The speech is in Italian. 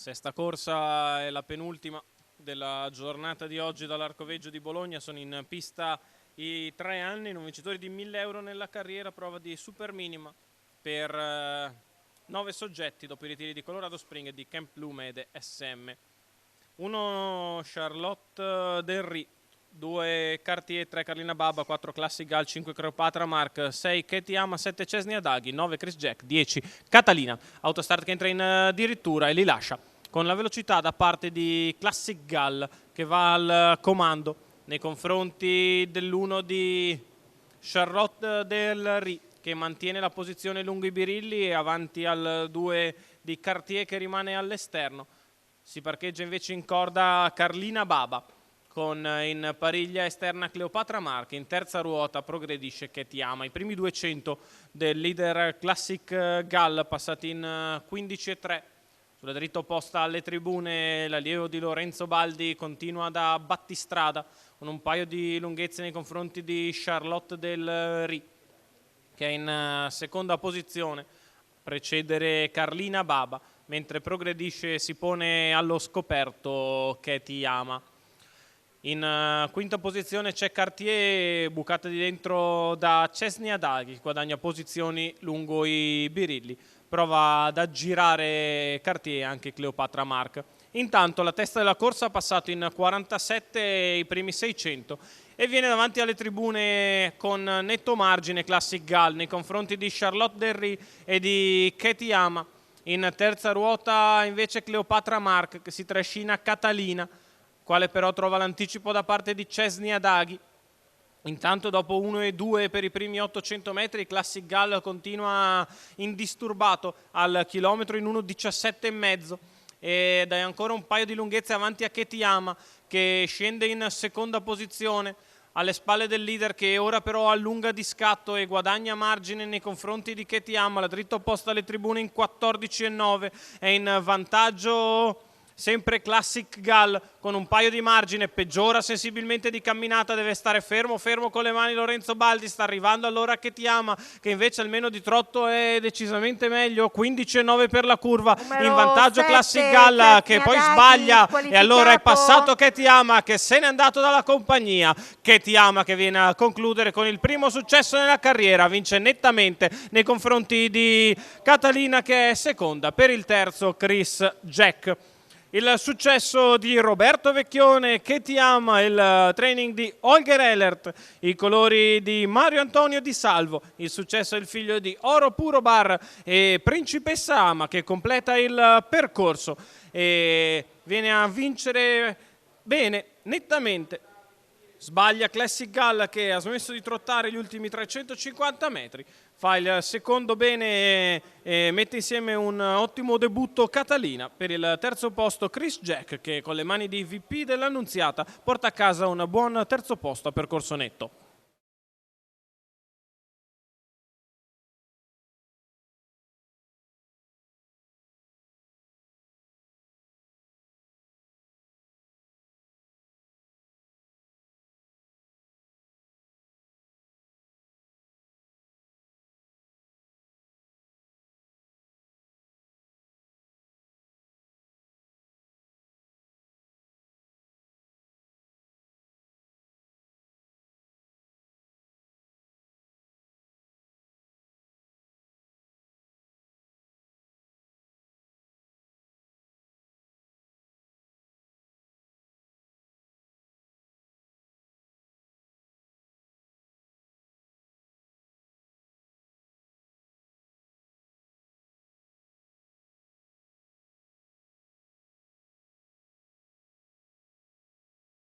Sesta corsa è la penultima della giornata di oggi dall'Arcoveggio di Bologna. Sono in pista i 3 anni, non vincitori di 1.000 euro nella carriera, prova di super minima per 9 soggetti dopo i ritiri di Colorado Spring e di Camp Lume ed SM. 1 Charlotte Del Ri, 2 Cartier, 3 Carlina Baba, 4 Classic Gal, 5 Cleopatra Mark, 6 Katie Ama, 7 Cesnia Daghi, 9 Chris Jack, 10 Catalina. Autostart che entra in addirittura e li lascia con la velocità da parte di Classic Gal che va al comando nei confronti dell'1 di Charlotte Del Ri, che mantiene la posizione lungo i birilli e avanti al 2 di Cartier che rimane all'esterno. Si parcheggia invece in corda Carlina Baba con in pariglia esterna Cleopatra Mark. In terza ruota progredisce Katie Ama. I primi 200 del leader Classic Gal passati in 15,3. Sulla dritta opposta alle tribune l'allievo di Lorenzo Baldi continua da battistrada con un paio di lunghezze nei confronti di Charlotte Del Ri, che è in seconda posizione, precedere Carlina Baba, mentre progredisce e si pone allo scoperto Katie Ama. In quinta posizione c'è Cartier, bucata di dentro da Cesnia Daghi, che guadagna posizioni lungo i birilli. Prova ad aggirare Cartier anche Cleopatra Mark. Intanto la testa della corsa ha passato in 47 i primi 600 e viene davanti alle tribune con netto margine Classic Gal nei confronti di Charlotte Del Ri e di Katie Ama. In terza ruota invece Cleopatra Mark, che si trascina Catalina, quale però trova l'anticipo da parte di Cesnia Daghi. Intanto dopo 1 e 2 per i primi 800 metri Classic Gal continua indisturbato al chilometro in 1,17,5 ed è ancora un paio di lunghezze avanti a Katie Ama, che scende in seconda posizione alle spalle del leader, che ora però allunga di scatto e guadagna margine nei confronti di Katie Ama. La dritta opposta alle tribune in 14,9 è in vantaggio sempre Classic Gal con un paio di margine, peggiora sensibilmente di camminata, deve stare fermo con le mani Lorenzo Baldi. Sta arrivando allora Katie Ama, che invece almeno di trotto è decisamente meglio, 15,9 per la curva, in vantaggio 7, Classic Gal che poi Daghi, sbaglia e allora è passato squalificato. Katie Ama, che se n'è andato dalla compagnia. Katie Ama che viene a concludere con il primo successo nella carriera, vince nettamente nei confronti di Catalina, che è seconda. Per il terzo Chris Jack. Il successo di Roberto Vecchione, Katie Ama, il training di Holger Ehlert, i colori di Mario Antonio Di Salvo, il successo del figlio di Oro Puro Bar e Principessa Ama, che completa il percorso e viene a vincere bene, nettamente. Sbaglia Classic Gal, che ha smesso di trottare gli ultimi 350 metri. Fa il secondo bene e mette insieme un ottimo debutto Catalina. Per il terzo posto Chris Jack, che con le mani di VP dell'Annunziata porta a casa un buon terzo posto a percorso netto.